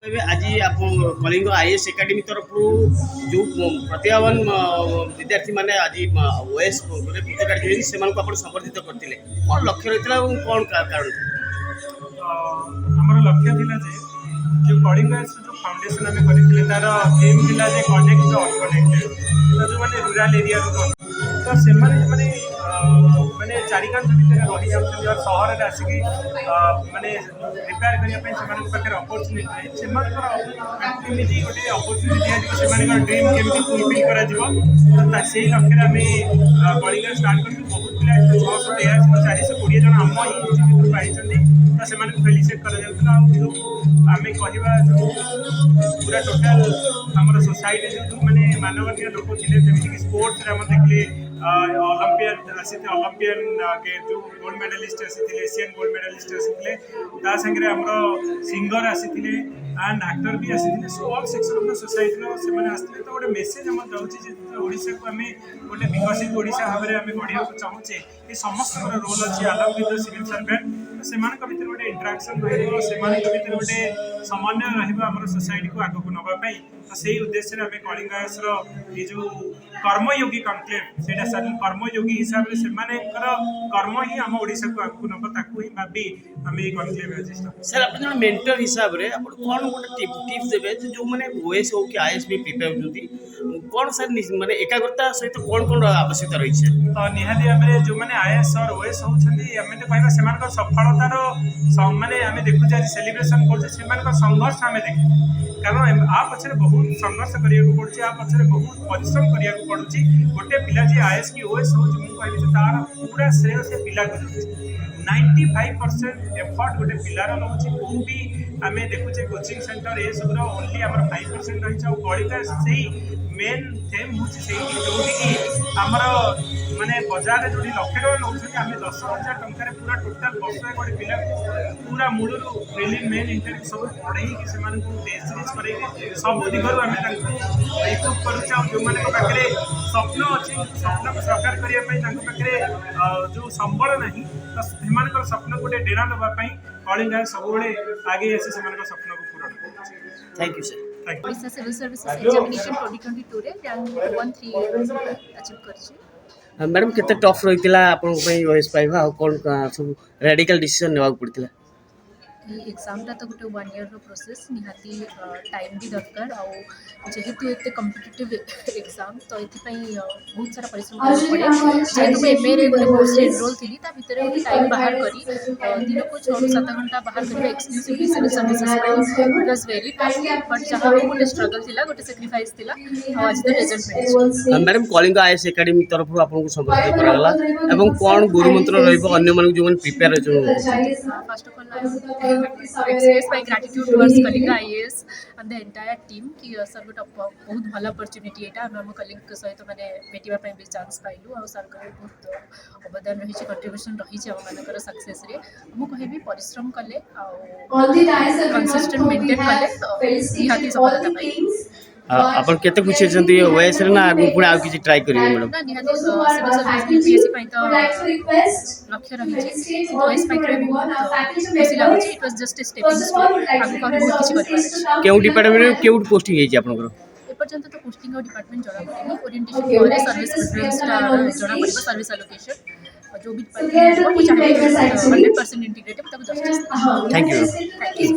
ଏବେ ଆଜି Kalinga IAS academy ତରଫରୁ ଯେଉଁ ପ୍ରତିଭାବାନ ବିଦ୍ୟାର୍ଥୀମାନେ ଆଜି ଓଏସ୍ ଗୋଟେ କୃତ କାର୍ଯ୍ୟ ହେଇଛି ସେମାନଙ୍କୁ ଆପଣ ସମ୍ବର୍ଦ୍ଧିତ କରିଥିଲେ, କ'ଣ ଲକ୍ଷ୍ୟ ରହିଥିଲା ଏବଂ କ'ଣ କାରଣ ଥିଲା? ଆମର ଲକ୍ଷ୍ୟ ଥିଲା ଯେ ଯେଉଁ କଳିଙ୍ଗ ଆଇଏଏସ୍ର ଯେଉଁ ଫାଉଣ୍ଡେସନ୍ ଆମେ କରିଥିଲେ ତାର ଏମ୍ ଥିଲା ଯେ କନେକ୍ଟ ଦ ଅନକନେକ୍ଟେଡ୍, ଯେଉଁମାନେ ରୁରାଲ୍ ଏରିଆରୁ ତ ସେମାନେ ମାନେ ମାନେ ଚାରିକାନ୍ଥ ଭିତରେ ରହିଯାଉଛନ୍ତି ଆଉ ସହରରେ ଆସିକି ମାନେ ପ୍ରିପେୟାର କରିବା ପାଇଁ ସେମାନଙ୍କ ପାଖରେ ଅପରଚ୍ୟୁନିଟି ନାହିଁ। ସେମାନଙ୍କର ଏମିତି ଗୋଟେ ଅପରଚ୍ୟୁନିଟି ଦିଆଯିବ, ସେମାନଙ୍କର ଡ୍ରିମ୍ କେମିତି ଫୁଲଫିଲ୍ କରାଯିବ। ତ ସେଇ ଲକ୍ଷ୍ୟରେ ଆମେ କଳିଙ୍ଗ ଷ୍ଟାର୍ଟ କରିଛୁ। ବହୁତ ପିଲା 683 ଜଣ ଆମ ହିଁ ଇନଷ୍ଟିଚ୍ୟୁଟ୍ରୁ ପାଇଛନ୍ତି। ତ ସେମାନଙ୍କୁ ଫେଲିସିଏଟ୍ କରାଯାଉଥିଲା। ଆଉ ଯେଉଁ ଆମେ କହିବା ଯେଉଁ ପୁରା ଟୋଟାଲ ଆମର ସୋସାଇଟି ଯେଉଁ ମାନେ ମାନବୀୟ ଲୋକ ଥିଲେ, ଯେମିତିକି ସ୍ପୋର୍ଟସରେ ଆମେ ଦେଖିଲେ ଅଲମ୍ପିଆନ୍ ଆସିଥିଲେ, ଅଲମ୍ପିଆନ୍ ଯେଉଁ ଗୋଲ୍ଡ ମେଡାଲିଷ୍ଟ ଆସିଥିଲେ, ଏସିଆନ୍ ଗୋଲ୍ଡ ମେଡାଲିଷ୍ଟ ଆସିଥିଲେ, ତା ସାଙ୍ଗରେ ଆମର ସିଙ୍ଗର ଆସିଥିଲେ ଆଣ୍ଡ ଆକ୍ଟର ବି ଆସିଥିଲେ। So all section of the ସୋସାଇଟିର ସେମାନେ ଆସିଥିଲେ। ତ ଗୋଟେ ମେସେଜ୍ ଆମର ଯାଉଛି ଯେ ଓଡ଼ିଶାକୁ ଆମେ ଗୋଟେ ବିକଶିତ ଓଡ଼ିଶା ଭାବରେ ଆମେ ଗଢ଼ିବାକୁ ଚାହୁଁଛେ। ଏ ସମସ୍ତଙ୍କର ରୋଲ୍ ଅଛି Alam with the civil servant. ସେମାନଙ୍କ ଭିତରେ ଗୋଟେ ଇଣ୍ଟରାକ୍ସନ୍ ରହିବ, ସେମାନଙ୍କ ଭିତରେ ଗୋଟେ ସମନ୍ୱୟ ରହିବ ଆମର ସୋସାଇଟିକୁ ଆଗକୁ ନେବା ପାଇଁ। ତ ସେଇ ଉଦ୍ଦେଶ୍ୟରେ ଆମେ କଳିଙ୍ଗ ଆଇଏଏସ୍ର ଏ ଯେଉଁ କର୍ମଯୋଗୀ କନକ୍ଲେଭ୍ ସେଇଟା କର୍ମଯୋଗୀ ହିସାବରେ ସେମାନଙ୍କର କର୍ମ ହିଁ ଆମ ଓଡ଼ିଶାକୁ ଆଗକୁ ନେବ, ତାକୁ ହିଁ ଭାବି ଆମେ ଏଇ କନକ୍ଲେଭ୍ ଆଜି ସାର୍ ଆପଣ ଜଣେ ମେଣ୍ଟର ହିସାବରେ ଆପଣ କ'ଣ ଗୋଟେ ଟିପ୍ସ ଦେବେ ଯେ ଯେଉଁମାନେ ଓଏସ୍ ହଉ କି ଆଇଏଏସ୍ ବି ପ୍ରିପେୟାର ହେଉଛନ୍ତି, କ'ଣ ସାର୍ ମାନେ ଏକାଗ୍ରତା ସହିତ କ'ଣ ଆବଶ୍ୟକତା ରହିଛି? ତ ନିହାତି ଭାବରେ ଯେଉଁମାନେ ଆଇଏଏସ୍ ଅର୍ ଓଏସ୍ ହେଉଛନ୍ତି, ଆମେ ତ କହିବା ସେମାନଙ୍କର ସଫଳତାର ମାନେ ଆମେ ଦେଖୁଛେ ଆଜି ସେଲିବ୍ରେସନ୍ କରୁଛେ, ସେମାନଙ୍କର ସଂଘର୍ଷ ଆମେ ଦେଖିଛୁ। କାରଣ ଆ ପଛରେ ବହୁତ ସଂଘର୍ଷ କରିବାକୁ ପଡ଼ୁଛି, ଆ ପଛରେ ବହୁତ ପରିଶ୍ରମ କରିବାକୁ ପଡ଼ୁଛି। ଗୋଟେ ପିଲା ଯିଏ ଆଇଏଏସ୍ କି ଓଏସ୍ ହେଉଛି, ମୁଁ କହିବି ଯେ ତାର ପୁରା ଶ୍ରେୟ ସେ ପିଲାକୁ ଦେଉଛି। 95% ଏଫର୍ଟ ଗୋଟେ ପିଲାର ରହୁଛି। କେଉଁ ବି ଆମେ ଦେଖୁଛେ କୋଚିଂ ସେଣ୍ଟର ଏସବୁର ଓନ୍ଲି ଆମର 5% ରହିଛି। ଆଉ କଳିଙ୍ଗ ସେଇ ମେନ୍ ଥେମ୍ ହେଉଛି ସେଇଠି, ଯେଉଁଠିକି ଆମର ମାନେ ବଜାରରେ ଯେଉଁଠି ଲକ୍ଷେ ଟଙ୍କା ନେଉଛନ୍ତି, ଆମେ 10,000 ଟଙ୍କାରେ ପୁରା ଟୋଟାଲ ବର୍ଷ ଗୋଟେ ପିଲାକୁ ପୁରା ମୂଳରୁ ପ୍ରିଲିମ୍ ମେନ୍ ଇଣ୍ଟରଭ୍ୟୁ ସବୁ ପଢ଼େଇକି ସେମାନଙ୍କୁ ଟେଷ୍ଟ ସିରିଜ୍ କରେଇକି ସବୁ ଦିଗରୁ ଆମେ ତାଙ୍କୁ ଇକ୍ୱିପ୍ କରୁଛୁ। ଆଉ ଯେଉଁମାନଙ୍କ ପାଖରେ ସ୍ୱପ୍ନ ଅଛି, ସ୍ୱପ୍ନକୁ ସାକାର କରିବା ପାଇଁ ତାଙ୍କ ପାଖରେ ଯେଉଁ ସମ୍ବଳ ନାହିଁ, ତ ସେମାନଙ୍କର ସ୍ୱପ୍ନକୁ ଗୋଟେ ଡେଣା ଦେବା ପାଇଁ କଳିଙ୍ଗ ସବୁବେଳେ ଆଗେଇ ଆସି ସେମାନଙ୍କ ସ୍ୱପ୍ନକୁ ପୂରଣ କରୁଛି। Thank you sir. Odisha civil services examination 2022ରେ ର୍ୟାଙ୍କ 1-3 ଆଚିଭ୍ କରିଛି। ମ୍ୟାଡ଼ାମ୍ କେତେ ଟଫ୍ ରହିଥିଲା ଆପଣଙ୍କ ପାଇଁ ଓଏସ୍ ପାଇବା, ଆଉ କ'ଣ ସବୁ ରାଡ଼ିକାଲ୍ ଡିସିସନ୍ ନେବାକୁ ପଡ଼ିଥିଲା? ଏକ୍ଜାମଟା ତ ଗୋଟେ 1 ଇୟର୍ର ପ୍ରୋସେସ୍, ନିହାତି ଟାଇମ୍ ବି ଦରକାର। ଆଉ ଯେହେତୁ ଏତେ କମ୍ପିଟିଟିଭ୍ ଏକ୍ଜାମ୍, ତ ଏଥିପାଇଁ ବହୁତ ସାରା ପରିଶ୍ରମ କରିବାକୁ ପଡ଼େ। ଯେହେତୁ ମୁଁ ଏମ୍ଏରେ ଗୋଟେ କୋର୍ସରେ ଏନରୋଲ୍ ଥିଲି, ତା ଭିତରେ ଗୋଟେ ଟାଇମ୍ ବାହାର କରି ଦିନକୁ 6-7 ଘଣ୍ଟା ବାହାର କରିବା ଏକ୍ସକ୍ଲୁସିଭଲି ସିଭିଲ୍ ସର୍ଭିସେସ୍ ପାଇଁ it was very tough. But ଯାହା ହଉ ଗୋଟେ ଷ୍ଟ୍ରଗଲ୍ ଥିଲା, ଗୋଟେ ସାକ୍ରିଫାଇସ୍ ଥିଲା, ଆଉ ଆଜି ତ ରେଜଲ୍ଟ ମିଳିଛି। ମ୍ୟାଡ଼ାମ୍ କଳିଙ୍ଗ ଆଇଏଏସ୍ ଏକାଡେମୀ ତରଫରୁ ଆପଣଙ୍କୁ ସମ୍ବର୍ଦ୍ଧିତ କରାଗଲା ଏବଂ କ'ଣ ଗୁରୁମନ୍ତ୍ର ରହିବ ଅନ୍ୟମାନଙ୍କୁ ଯେଉଁମାନେ ପ୍ରିପେୟାର ହେଉଛନ୍ତି? First of all, I would express my gratitude towards Kalinga IAS and the entire team कि सर गोटे बहुत भल अपॉर्चुनिटी एटा हम कलिंग सहित माने भेटिबा पई भी चांस पाइलु। और सर को बहुत अवदान रही कंट्रीब्यूशन रही हम मानकर सक्सेस रे। हम कहबी परिश्रम कले कंसिस्टेंट मेंटेन कले निहाती सफलता पाई। ଆପଣ କେତେ ଖୁସି ଅଛନ୍ତି ଓଏସ୍ରେ ନା ଆଗକୁ ପୁଣି ଆଉ କିଛି ଟ୍ରାଏ କରିବେ ମ୍ୟାଡ଼ାମ୍? ନା ନିହାତି ସିଭିଲ୍ ସର୍ଭିସ୍ ୟୁପିଏସସି ପାଇଁ ତ ଲକ୍ଷ୍ୟ ରହିଛି, କିନ୍ତୁ ଓଏସ୍ ପାଇଁ ବହୁତ ଖୁସି ଲାଗୁଛି। It was just a stepping stone, ଆଗକୁ ଆହୁରି ବହୁତ କିଛି କରିବାର ଅଛି। କେଉଁ ଡିପାର୍ଟମେଣ୍ଟରେ କେଉଁଠି ପୋଷ୍ଟିଂ ହେଇଛି ଆପଣଙ୍କର? ଏପର୍ଯ୍ୟନ୍ତ ତ ପୋଷ୍ଟିଂ ଆଉ ଡିପାର୍ଟମେଣ୍ଟ ଜଣାପଡ଼ିନି। ଓରିଏଣ୍ଟେସନ୍ ପରେ ସର୍ଭିସ୍ ପ୍ରିଫରେନ୍ସଟା ଜଣାପଡ଼ିବ, ସର୍ଭିସ୍ ଆଲୋକେସନ୍। जो भी डिपार्टमेंट वो चाहिए 100% इंटीग्रेटेड, ताकि जस्टिस। Thank you.